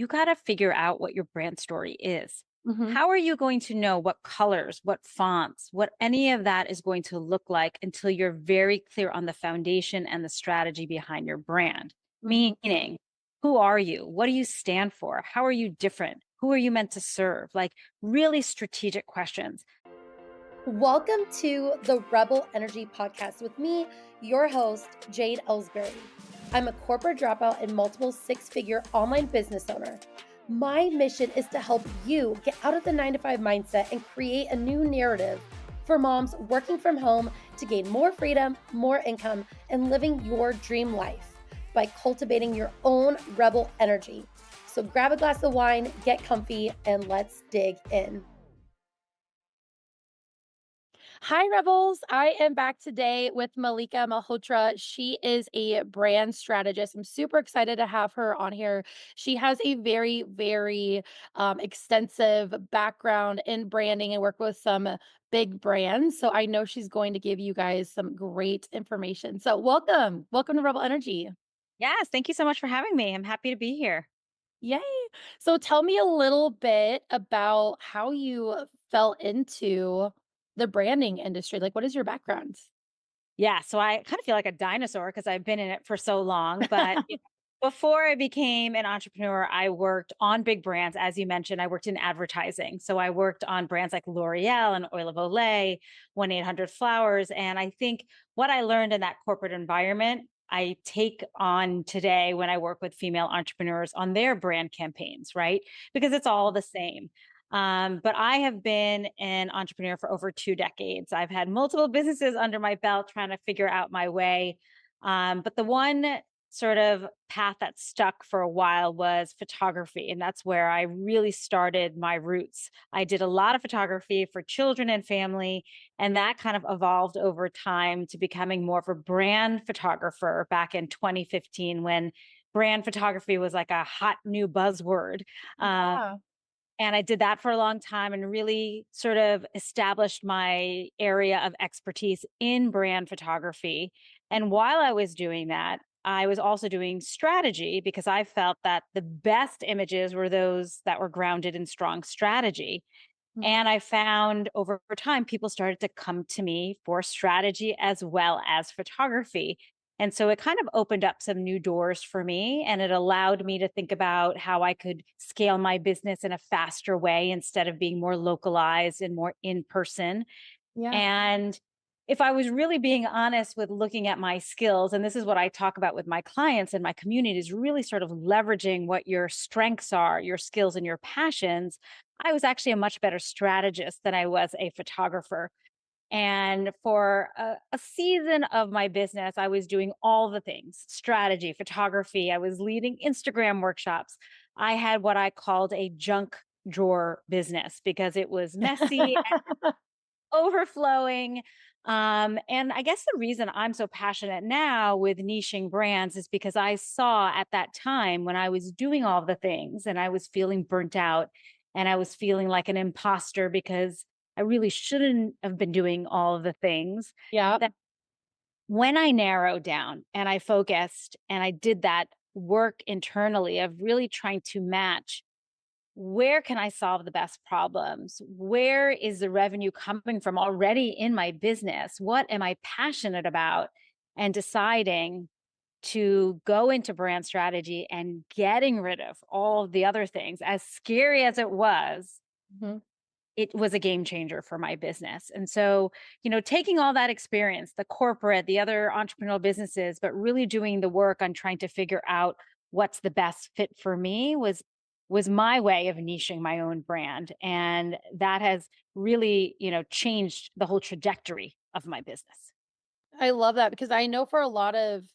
you got to figure out what your brand story is. Mhm. How are you going to know what colors, what fonts, what any of that is going to look like until you're very clear on the foundation and the strategy behind your brand? Mhm. Meaning, who are you? What do you stand for? How are you different? Who are you meant to serve? Like really strategic questions. Welcome to the Rebel Energy Podcast with me, your host, Jade Ellsbury. I'm a corporate dropout and multiple six-figure online business owner. My mission is to help you get out of the 9 to 5 mindset and create a new narrative for moms working from home to gain more freedom, more income, and living your dream life by cultivating your own rebel energy. So grab a glass of wine, get comfy, and let's dig in. Hi, Rebels. I am back today with Mallika Malhotra. She is a brand strategist. I'm super excited to have her on here. She has a very extensive background in branding and work with some big brands. So I know she's going to give you guys some great information. So welcome. Welcome to Rebel Energy. Yes, thank you so much for having me. I'm happy to be here. Yay. So tell me a little bit about how you fell into the branding industry. Like, what is your background? Yeah, so I kind of feel like a dinosaur because I've been in it for so long. But before I became an entrepreneur, I worked on big brands. As you mentioned, I worked in advertising. So I worked on brands like L'Oreal and Oil of Olay, 1-800 Flowers. And I think what I learned in that corporate environment, I take on today when I work with female entrepreneurs on their brand campaigns, right? Because it's all the same. But I have been an entrepreneur for over 2 decades. I've had multiple businesses under my belt trying to figure out my way. But the one sort of path that stuck for a while was photography. And that's where I really started my roots. I did a lot of photography for children and family, and that kind of evolved over time to becoming more of a brand photographer back in 2015 when brand photography was like a hot new buzzword. Um, Yeah. and I did that for a long time and really sort of established my area of expertise in brand photography. And while I was doing that, I was also doing strategy because I felt that the best images were those that were grounded in strong strategy. Mhm. And I found over time, people started to come to me for strategy as well as photography. And so it kind of opened up some new doors for me. And it allowed me to think about how I could scale my business in a faster way instead of being more localized and more in person. Yeah. And if I was really being honest with looking at my skills, and this is what I talk about with my clients and my community, is really sort of leveraging what your strengths are, your skills and your passions. I was actually a much better strategist than I was a photographer. And for a season of my business, I was doing all the things strategy, photography. I was leading Instagram workshops. I had what I called a junk drawer business because it was messy, overflowing. And I guess the reason I'm so passionate now with niching brands is because I saw at that time when I was doing all the things and I was feeling burnt out and I was feeling like an imposter because I really shouldn't have been doing all of the things Yep. that when I narrowed down and I focused and I did that work internally of really trying to match where can I solve the best problems? Where is the revenue coming from already in my business? What am I passionate about? And deciding to go into brand strategy and getting rid of all of the other things, as scary as Mhm. it was a game changer for my business. And so, taking all that experience, the corporate, the other entrepreneurial businesses, but really doing the work on trying to figure out what's the best fit for me was my way of niching my own brand. And that has really, changed the whole trajectory of my business. I love that because I know for a lot of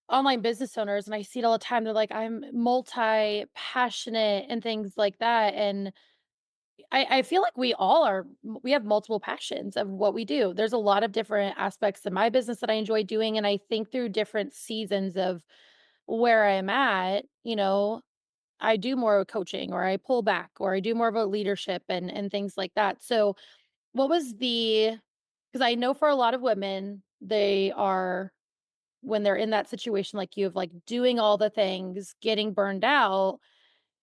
online business owners, and I see it all the time, they're like, I'm multi passionate and things like that. And I feel like we all are, we have multiple passions of what we do. There's a lot of different aspects of my business that I enjoy doing. And I think through different seasons of where I'm at, I do more coaching or I pull back or I do more of a leadership and things like that. So what was the because I know for a lot of women, they are when they're in that situation like you of like doing all the things, getting burned out,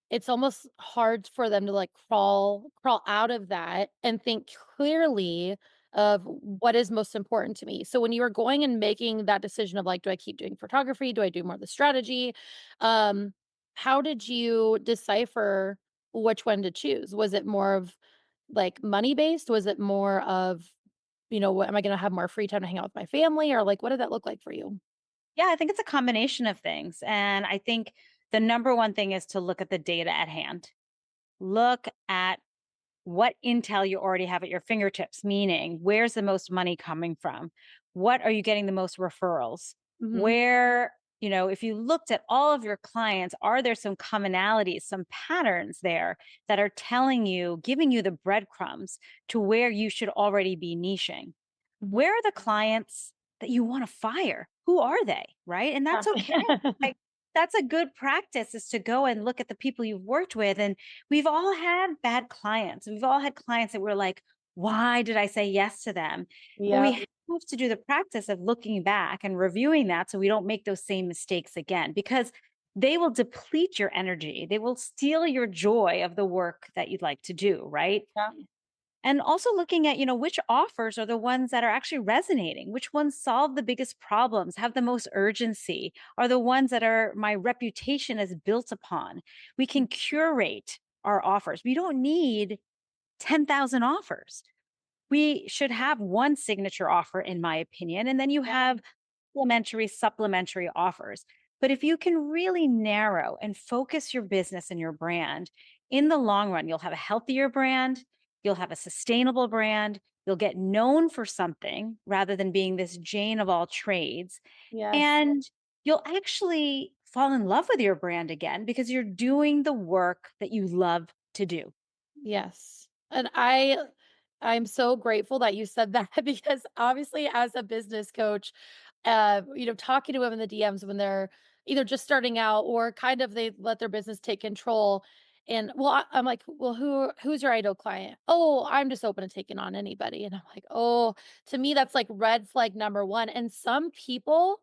it's almost hard for them to, like, crawl out of that and think clearly of what is most important to me. So when you were going and making that decision of, like, do I keep doing photography? Do I do more of the strategy? Um, how did you decipher which one to choose? Was it more of, like, money based? Was it more of, what am I gonna have more free time to hang out with my family? Or, like, what did that look like for you? Yeah, I think it's a combination of things. And I think the number one thing is to look at the data at hand. Look at what intel you already have at your fingertips, meaning where's the most money coming from? What are you getting the most referrals? Mhm. Where, if you looked at all of your clients, are there some commonalities, some patterns there that are telling you, giving you the breadcrumbs to where you should already be niching? Mhm. Where are the clients that you want to fire? Who are they? Right. And that's okay. Yeah. Like, that's a good practice is to go and look at the people you've worked with. And we've all had bad clients. We've all had clients that were like, why did I say yes to them? But we Yeah. have to do the practice of looking back and reviewing that so we don't make those same mistakes again because they will deplete your energy. They will steal your joy of the work that you'd like to do. Right. Yeah. And also looking at, which offers are the ones that are actually resonating, which ones solve the biggest problems, have the most urgency, are the ones that are my reputation is built upon. We can curate our offers. We don't need 10,000 offers. We should have one signature offer, in my opinion, and then you Yeah. have supplementary offers. But if you can really narrow and focus your business and your brand, in the long run, you'll have a healthier brand, you'll have a sustainable brand, you'll get known for something rather than being this Jane of all trades. Yes. And you'll actually fall in love with your brand again because you're doing the work that you love to do. Yes. And I'm so grateful that you said that because obviously as a business coach, talking to women in the DMs when they're either just starting out or kind of they let their business take control. And well, I'm like, well, who's your ideal client? Oh, I'm just open to taking on anybody. And I'm like, oh, to me, that's like red flag number one. And some people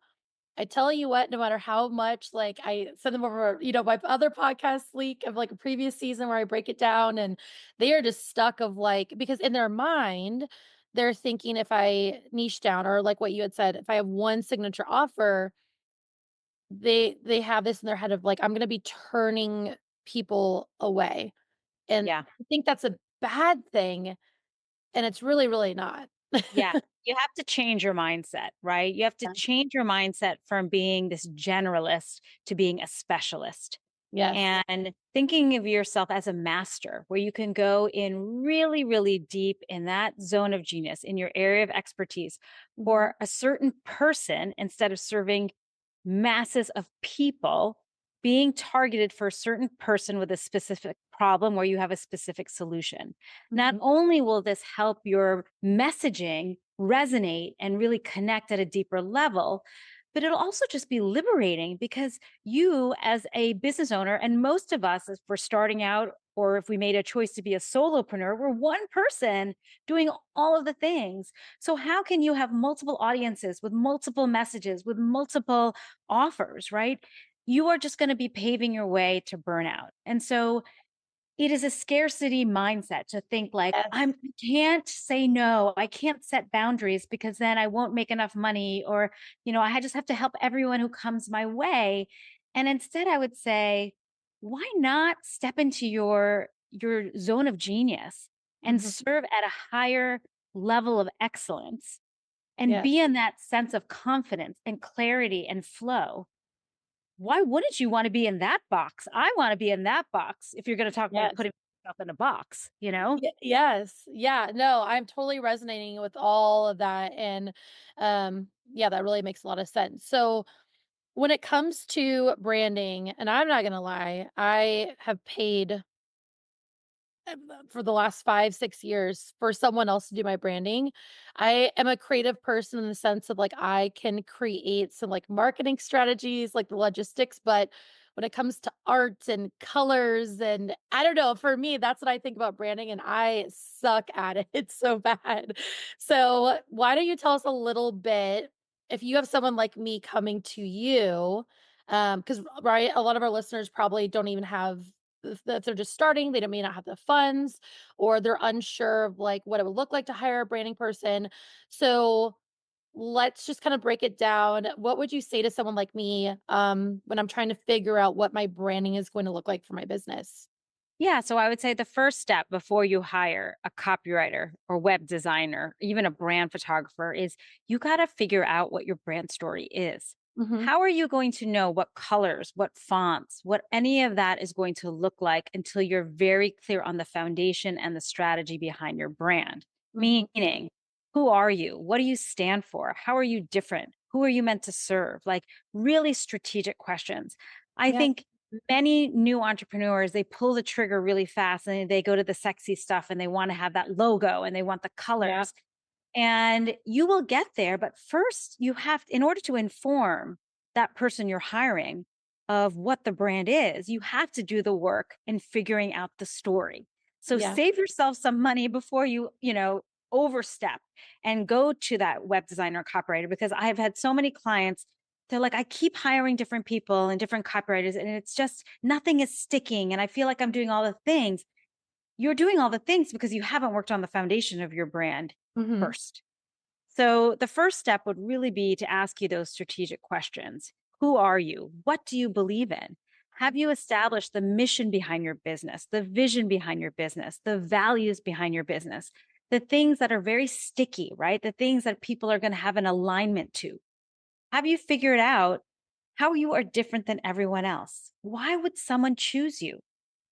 I tell you what, no matter how much, like, I send them over, my other podcast leak of, like, a previous season where I break it down, and they are just stuck of, like because in their mind, they're thinking if I niche down or like what you had said, if I have one signature offer, they have this in their head of, like, I'm gonna be turning people away, and Yeah. I think that's a bad thing, and it's really, really not. Yeah. You have to change your mindset, right? You have to Yeah. change your mindset from being this generalist to being a specialist Yes. and thinking of yourself as a master where you can go in really, really deep in that zone of genius, in your area of expertise Mhm. for a certain person instead of serving masses of people, being targeted for a certain person with a specific problem where you have a specific solution. Not Mhm. only will this help your messaging resonate and really connect at a deeper level, but it'll also just be liberating because you, as a business owner, and most of us, if we're starting out or if we made a choice to be a solopreneur, we're one person doing all of the things. So, how can you have multiple audiences with multiple messages, with multiple offers, right? You are just going to be paving your way to burnout. And so, it is a scarcity mindset to think like, I Yes. can't say no. I can't set boundaries because then I won't make enough money or, I just have to help everyone who comes my way. And instead I would say, why not step into your zone of genius and Mhm. serve at a higher level of excellence and Yes. be in that sense of confidence and clarity and flow? Why wouldn't you wanna be in that box? I wanna be in that box if you're gonna talk about Yes. putting yourself in a box, you know? Yes. Yeah, no, I'm totally resonating with all of that, and, yeah, that really makes a lot of sense. So, when it comes to branding, and I'm not gonna lie, I have paid for the last 5, 6 years for someone else to do my branding. I am a creative person in the sense of, like, I can create some, like, marketing strategies, like the logistics, but when it comes to art and colors and I don't know, for me, that's what I think about branding, and I suck at it. It's so bad. So, why don't you tell us a little bit if you have someone like me coming to you, because right, a lot of our listeners probably don't even have that they're just starting, they don't may not have the funds, or they're unsure of like what it would look like to hire a branding person. So let's just kind of break it down. What would you say to someone like me when I'm trying to figure out what my branding is going to look like for my business? Yeah, so I would say the first step before you hire a copywriter or web designer, even a brand photographer, is you got to figure out what your brand story is. Hmm. How are you going to know what colors, what fonts, what any of that is going to look like until you're very clear on the foundation and the strategy behind your brand? Hmm. Meaning, who are you? What do you stand for? How are you different? Who are you meant to serve? Like really strategic questions. I Yeah. think many new entrepreneurs, they pull the trigger really fast and they go to the sexy stuff and they want to have that logo and they want the Yeah. colors. And you will get there. But first, you have, in order to inform that person you're hiring of what the brand is, you have to do the work in figuring out the story. So Yeah. save yourself some money before overstep and go to that web designer or copywriter, because I have had so many clients. They're like, I keep hiring different people and different copywriters, and it's just nothing is sticking. And I feel like I'm doing all the things. You're doing all the things because you haven't worked on the foundation of your brand Hmm. first. So the first step would really be to ask you those strategic questions. Who are you? What do you believe in? Have you established the mission behind your business, the vision behind your business, the values behind your business, the things that are very sticky, right? The things that people are going to have an alignment to. Have you figured out how you are different than everyone else? Why would someone choose you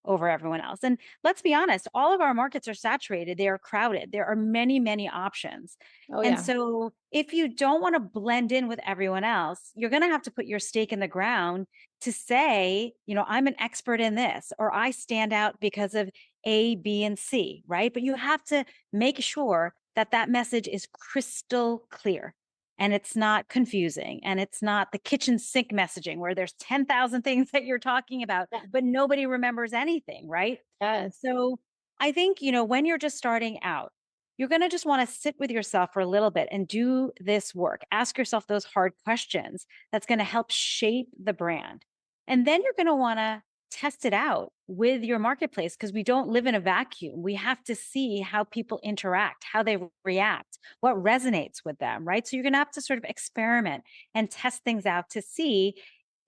over everyone else? And let's be honest, all of our markets are saturated, they are crowded. There are many, many options. Oh And yeah. so if you don't want to blend in with everyone else, you're going to have to put your stake in the ground to say, I'm an expert in this, or I stand out because of A, B, and C, right? But you have to make sure that that message is crystal clear and it's not confusing and it's not the kitchen sink messaging where there's 10,000 things that you're talking about, Yeah. but nobody remembers anything, right? Yes. So I think, when you're just starting out, you're going to just want to sit with yourself for a little bit and do this work. Ask yourself those hard questions that's going to help shape the brand. And then you're going to want to test it out with your marketplace, because we don't live in a vacuum. We have to see how people interact, how they react, what resonates with them, right? So you're going to have to sort of experiment and test things out to see,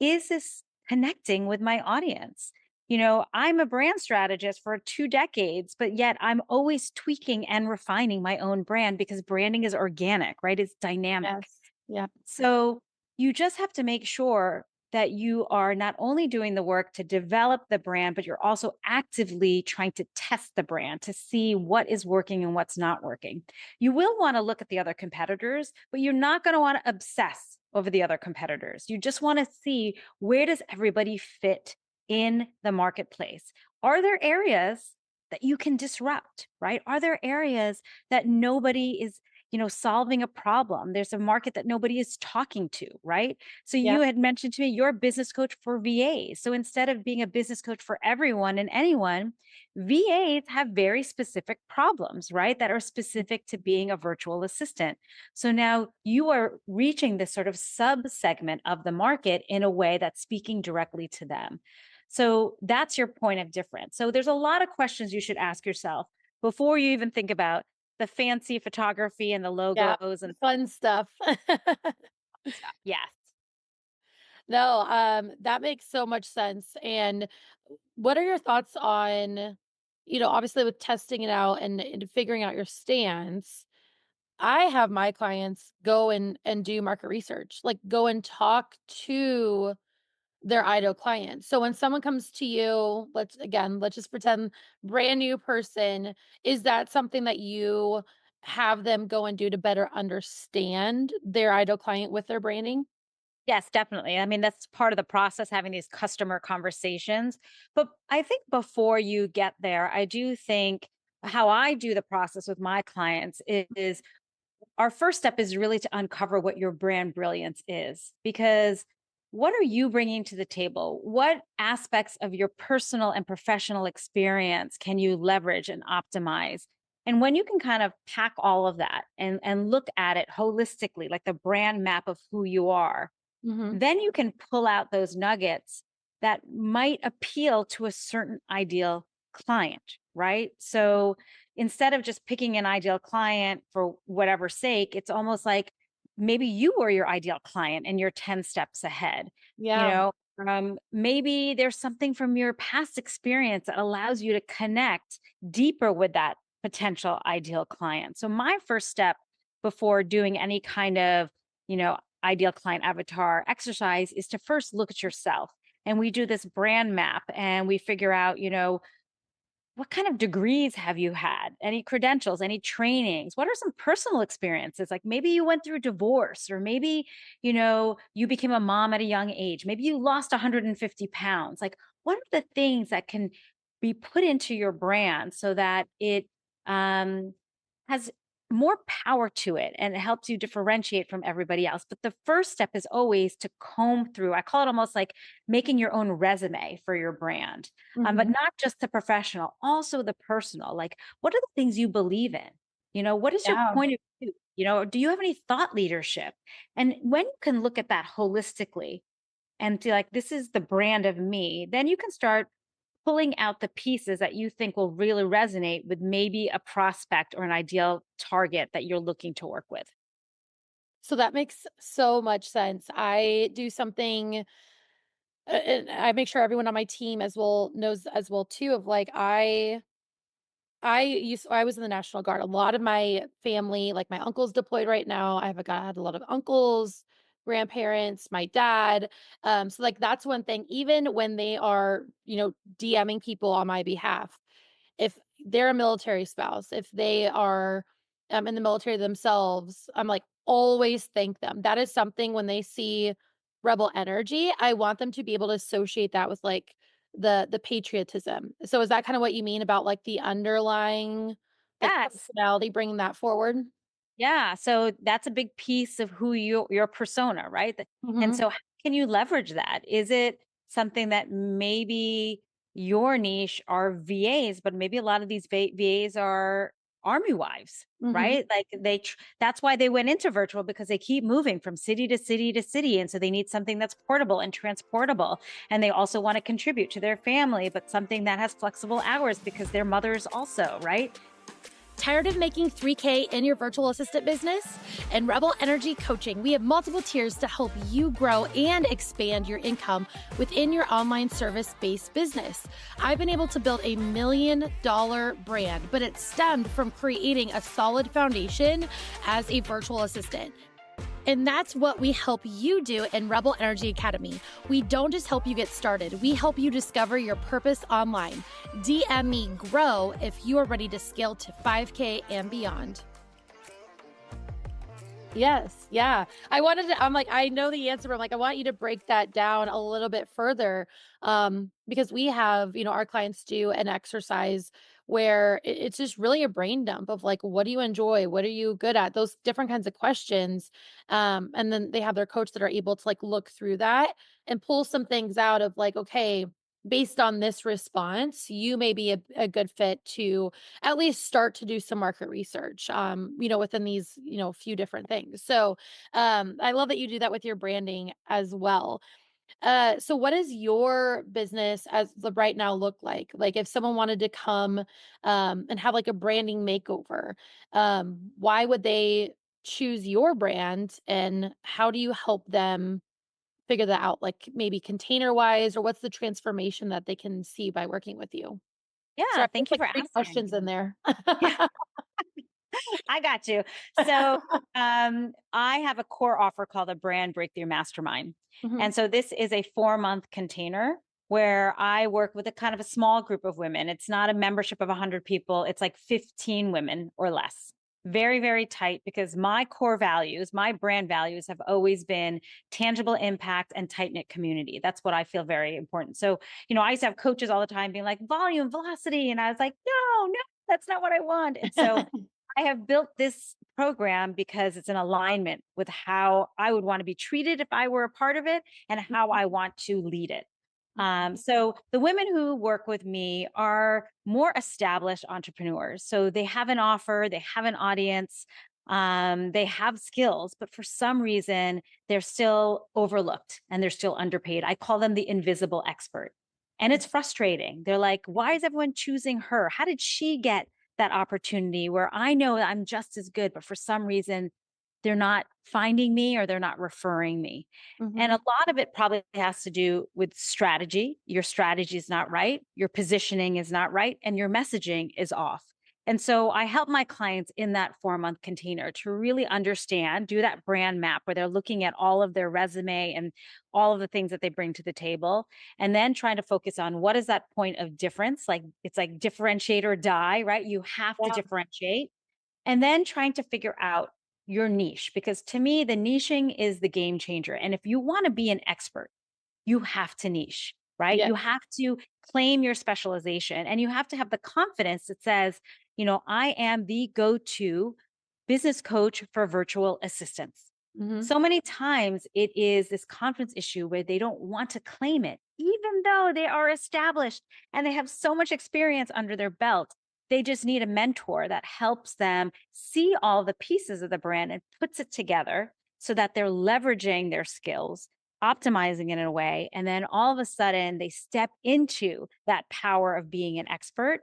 is this connecting with my audience? I'm a brand strategist for 2 decades, but yet I'm always tweaking and refining my own brand because branding is organic, right? It's dynamic. Yes. Yeah. So you just have to make sure that you are not only doing the work to develop the brand, but you're also actively trying to test the brand to see what is working and what's not working. You will want to look at the other competitors, but you're not going to want to obsess over the other competitors. You just want to see, where does everybody fit in the marketplace? Are there areas that you can disrupt, right? Are there areas that nobody is solving a problem? There's a market that nobody is talking to, right? So Yeah. you had mentioned to me you're a business coach for VAs. So instead of being a business coach for everyone and anyone, VAs have very specific problems, right? That are specific to being a virtual assistant. So now you are reaching this sort of sub segment of the market in a way that's speaking directly to them. So that's your point of difference. So there's a lot of questions you should ask yourself before you even think about the fancy photography and the Yeah. logos and Fun stuff. stuff. Yes. No, that makes so much sense. And what are your thoughts on, obviously with testing it out and figuring out your stance? I have my clients go and do market research, like go and talk to their ideal clients. So when someone comes to you, let's just pretend brand new person, is that something that you have them go and do to better understand their ideal client with their branding? Yes, definitely. I mean, that's part of the process, having these customer conversations. But I think before you get there, I do think how I do the process with my clients is our first step is really to uncover what your brand brilliance is. Because what are you bringing to the table? What aspects of your personal and professional experience can you leverage and optimize? And when you can kind of pack all of that and look at it holistically, like the brand map of who you are, Mhm. then you can pull out those nuggets that might appeal to a certain ideal client, right? So instead of just picking an ideal client for whatever sake, it's almost like maybe you were your ideal client and you're 10 steps ahead, you Yeah. know? Maybe there's something from your past experience that allows you to connect deeper with that potential ideal client. So my first step before doing any kind of, ideal client avatar exercise is to first look at yourself. And we do this brand map and we figure out, what kind of degrees have you had? Any credentials, any trainings? What are some personal experiences? Like maybe you went through divorce, or maybe, you became a mom at a young age. Maybe you lost 150 pounds. Like, what are the things that can be put into your brand so that it has more power to it and it helps you differentiate from everybody else? But the first step is always to comb through. I call it almost like making your own resume for your brand, but Mhm. not just the professional, also the personal. Like, what are the things you believe in? What is your Yeah. point of view? Do you have any thought leadership? And when you can look at that holistically and to like, this is the brand of me, then you can start pulling out the pieces that you think will really resonate with maybe a prospect or an ideal target that you're looking to work with. So that makes so much sense. I do something, and I make sure everyone on my team as well knows as well too, of like I was in the National Guard. A lot of my family, like my uncle's deployed right now. I had a lot of uncles, grandparents, my dad. So like that's one thing. Even when they are, DMing people on my behalf, if they're a military spouse, if they are in the military themselves, I'm like, always thank them. That is something when they see rebel energy, I want them to be able to associate that with like the patriotism. So is that kind of what you mean about like the underlying like Yes. personality bringing that forward? Yeah, so that's a big piece of who your persona, right? And Mhm. so how can you leverage that? Is it something that maybe your niche are VAs, but maybe a lot of these VAs are army wives, Mhm. right? Like that's why they went into virtual, because they keep moving from city to city to city, and so they need something that's portable and transportable, and they also want to contribute to their family, but something that has flexible hours because their mothers also, right? Tired of making 3K in your virtual assistant business? In Rebel Energy Coaching, we have multiple tiers to help you grow and expand your income within your online service based business. I've been able to build $1 million brand, but it stemmed from creating a solid foundation as a virtual assistant. And that's what we help you do in Rebel Energy Academy. We don't just help you get started, we help you discover your purpose online. DM me GROW if you are ready to scale to 5K and beyond. Yes, yeah. I'm like, I know the answer, but I'm like, I want you to break that down a little bit further. Because we have, our clients do an exercise where it's just really a brain dump of like, what do you enjoy? What are you good at? Those different kinds of questions. And then they have their coach that are able to like look through that and pull some things out of like, okay, based on this response, you may be a good fit to at least start to do some market research, within these, few different things. So I love that you do that with your branding as well. So what does your business as the right now look like? Like if someone wanted to come and have like a branding makeover, why would they choose your brand and how do you help them figure that out? Like maybe container wise, or what's the transformation that they can see by working with you? Yeah, Sorry, there's thank you like for three asking. questions in there. I got you. So, I have a core offer called a Brand Breakthrough Mastermind. Mhm, And so this is a 4-month container where I work with a kind of a small group of women. It's not a membership of 100 people, it's like 15 women or less. Very, very tight, because my core values, my brand values have always been tangible impact and tight knit community. That's what I feel very important. So, I used to have coaches all the time being like, volume, velocity. And I was like, no, no, that's not what I want. And so I have built this program because it's in alignment with how I would want to be treated if I were a part of it and how I want to lead it. So the women who work with me are more established entrepreneurs. So they have an offer, they have an audience. They have skills, but for some reason, they're still overlooked and they're still underpaid. I call them the invisible expert. And it's frustrating. They're like, why is everyone choosing her? How did she get that opportunity where I know that I'm just as good, but for some reason, they're not finding me or they're not referring me? And a Mhm. lot of it probably has to do with strategy. Your strategy is not right, your positioning is not right, and your messaging is off. And so I help my clients in that 4 month container to really understand, do that brand map where they're looking at all of their resume and all of the things that they bring to the table, and then trying to focus on what is that point of difference. Like it's like differentiate or die, right? You have to Yeah. differentiate. And then trying to figure out your niche, because to me, the niching is the game changer. And if you want to be an expert, you have to niche, right? Yeah. You have to claim your specialization and you have to have the confidence that says, I am the go to business coach for virtual assistants. Mhm. So many times it is this confidence issue where they don't want to claim it, even though they are established and they have so much experience under their belt. They just need a mentor that helps them see all the pieces of the brand and puts it together so that they're leveraging their skills, optimizing it in a way. And then all of a sudden they step into that power of being an expert.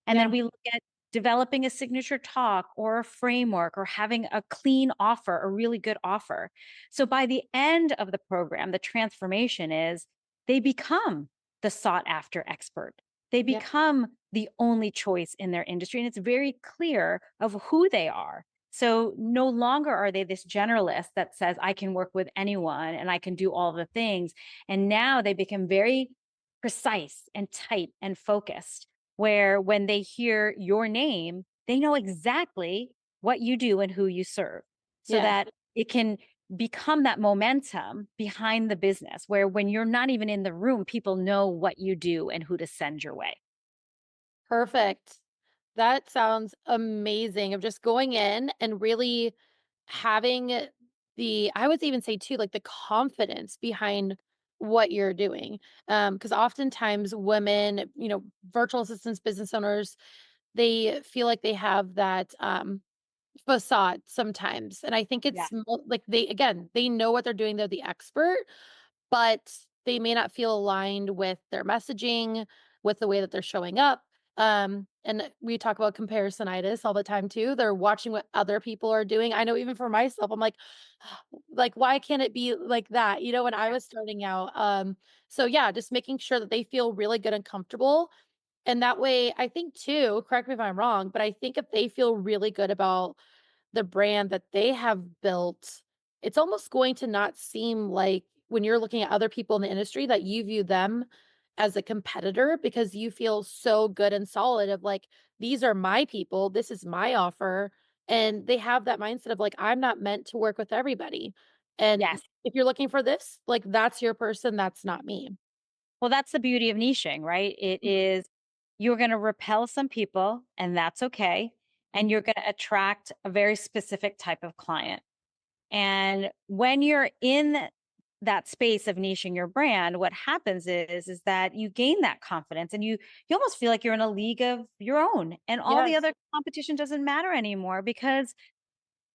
And then Yeah. we look at developing a signature talk or a framework or having a clean offer, a really good offer. So by the end of the program, the transformation is they become the sought after expert. They Yeah. become the only choice in their industry. And it's very clear of who they are. So no longer are they this generalist that says, I can work with anyone and I can do all the things. And now they become very precise and tight and focused, where when they hear your name, they know exactly what you do and who you serve so Yeah. that it can become that momentum behind the business where when you're not even in the room, people know what you do and who to send your way. Perfect. That sounds amazing of just going in and really having I would even say too, like the confidence behind what you're doing. Because oftentimes women, virtual assistants, business owners, they feel like they have that facade sometimes. And I think Yeah. like they know what they're doing, they're the expert, but they may not feel aligned with their messaging, with the way that they're showing up. And we talk about comparisonitis all the time too. They're watching what other people are doing. I know even for myself, I'm like, why can't it be like that? When I was starting out. So yeah, just making sure that they feel really good and comfortable. And that way, I think too, correct me if I'm wrong, but I think if they feel really good about the brand that they have built, it's almost going to not seem like when you're looking at other people in the industry that you view them as a competitor because you feel so good and solid of like, these are my people, this is my offer. And they have that mindset of like, I'm not meant to work with everybody. And Yes. if you're looking for this, like, that's your person, that's not me. Well, that's the beauty of niching, right? It Mhm. is you're going to repel some people, and that's okay. And you're Mhm. going to attract a very specific type of client. And when you're in that space of niching your brand, what happens is that you gain that confidence and you almost feel like you're in a league of your own and all the Yes. other competition doesn't matter anymore because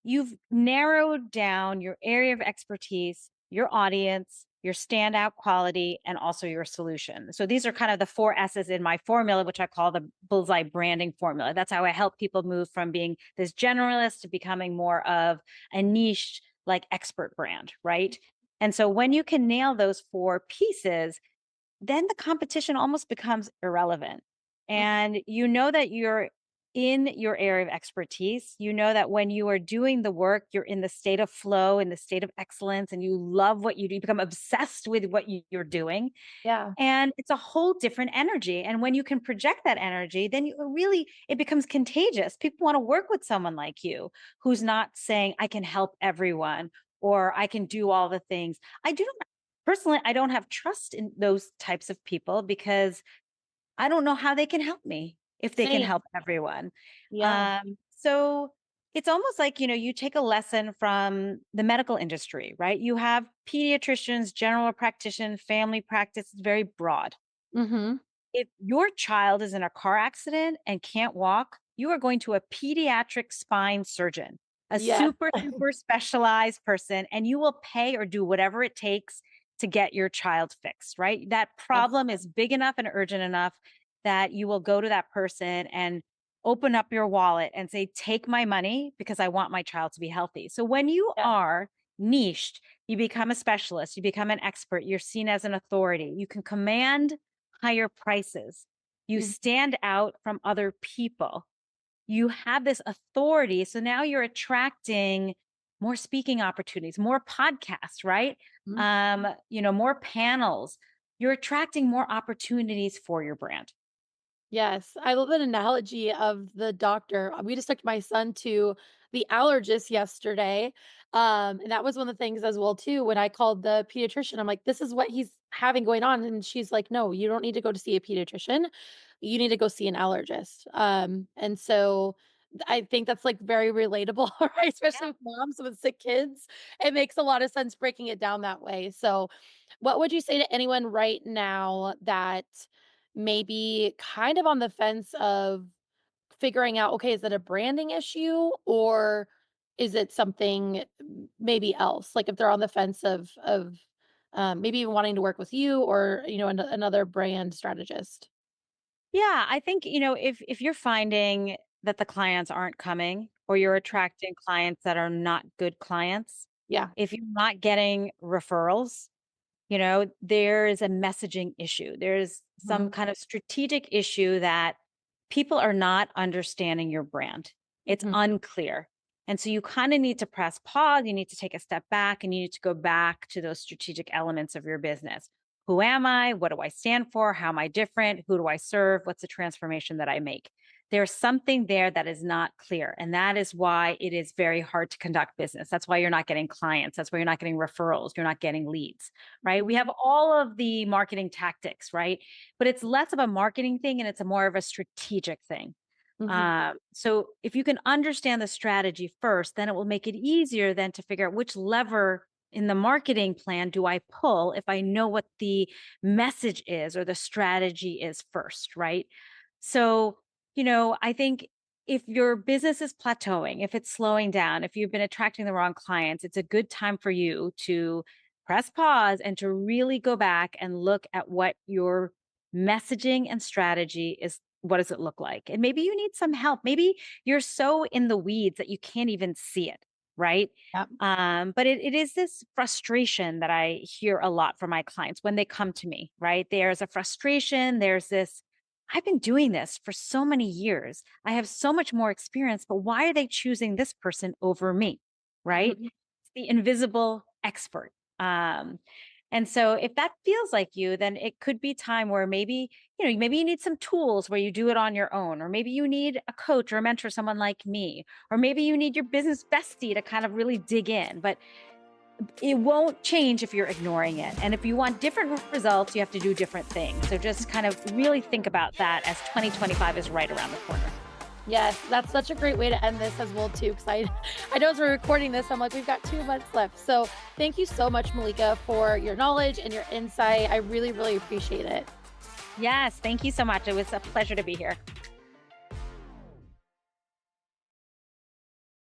you've narrowed down your area of expertise, your audience, your standout quality, and also your solution. So these are kind of the four S's in my formula, which I call the bullseye branding formula. That's how I help people move from being this generalist to becoming more of a niche, like expert brand, right? And so when you can nail those four pieces, then the competition almost becomes irrelevant. Mhm. And you know that you're in your area of expertise. You know that when you are doing the work, you're in the state of flow, in the state of excellence, and you love what you do. You become obsessed with what you're doing. Yeah. And it's a whole different energy. And when you can project that energy, then it becomes contagious. People want to work with someone like you who's not saying, I can help everyone or I can do all the things. I do not personally, I don't have trust in those types of people because I don't know how they can help me if they can Same. help everyone. Yeah. So it's almost like, you take a lesson from the medical industry, right? You have pediatricians, general practitioner, family practice, it's very broad. Mhm. If your child is in a car accident and can't walk, you are going to a pediatric spine surgeon. a Yes. super, super specialized person, and you will pay or do whatever it takes to get your child fixed, right? That Yes. problem is big enough and urgent enough that you will go to that person and open up your wallet and say, take my money because I want my child to be healthy. So when you Yeah. are niched, you become a specialist, you become an expert, you're seen as an authority, you can command higher prices, you Mhm. stand out from other people, you have this authority. So now you're attracting more speaking opportunities, more podcasts, right? Mhm. More panels. You're attracting more opportunities for your brand. Yes, I love an analogy of the doctor. We just took my son to the allergist yesterday. And that was one of the things as well too. When I called the pediatrician, I'm like, this is what he's having going on. And she's like, no, you don't need to go to see a pediatrician. You need to go see an allergist. And so I think that's like very relatable, right? Especially with moms with sick kids. It makes a lot of sense breaking it down that way. So what would you say to anyone right now that maybe kind of on the fence of figuring out, okay, is it a branding issue or is it something maybe else? Like if they're on the fence of maybe even wanting to work with you or another brand strategist. Yeah, I think, if you're finding that the clients aren't coming or you're attracting clients that are not good clients, Yeah. if you're not getting referrals, there is a messaging issue. There's some Mhm. kind of strategic issue that people are not understanding your brand. It's Mhm. unclear. And so you kind of need to press pause. You need to take a step back and you need to go back to those strategic elements of your business. Who am I? What do I stand for? How am I different? Who do I serve? What's the transformation that I make? There's something there that is not clear. And that is why it is very hard to conduct business. That's why you're not getting clients. That's why you're not getting referrals. You're not getting leads, right? We have all of the marketing tactics, right? But it's less of a marketing thing and it's a more of a strategic thing. Mhm. So if you can understand the strategy first, then it will make it easier then to figure out which lever in the marketing plan do I pull if I know what the message is or the strategy is first, right? So, I think if your business is plateauing, if it's slowing down, if you've been attracting the wrong clients, it's a good time for you to press pause and to really go back and look at what your messaging and strategy is. What does it look like? And maybe you need some help. Maybe you're so in the weeds that you can't even see it, right? Yep. But it is this frustration that I hear a lot from my clients when they come to me, right? There's a frustration, there's this, I've been doing this for so many years. I have so much more experience, but why are they choosing this person over me? Right? Mhm. It's the invisible expert. Um, and so if that feels like you, then it could be time where maybe you need some tools where you do it on your own, or maybe you need a coach or a mentor, someone like me, or maybe you need your business bestie to kind of really dig in. But it won't change if you're ignoring it. And if you want different results, you have to do different things. So just kind of really think about that as 2025 is right around the corner. Yes, that's such a great way to end this as well too. Because I know as we're recording this, I'm like, we've got 2 months left. So thank you so much, Malika, for your knowledge and your insight. I really, really appreciate it. Yes, thank you so much. It was a pleasure to be here.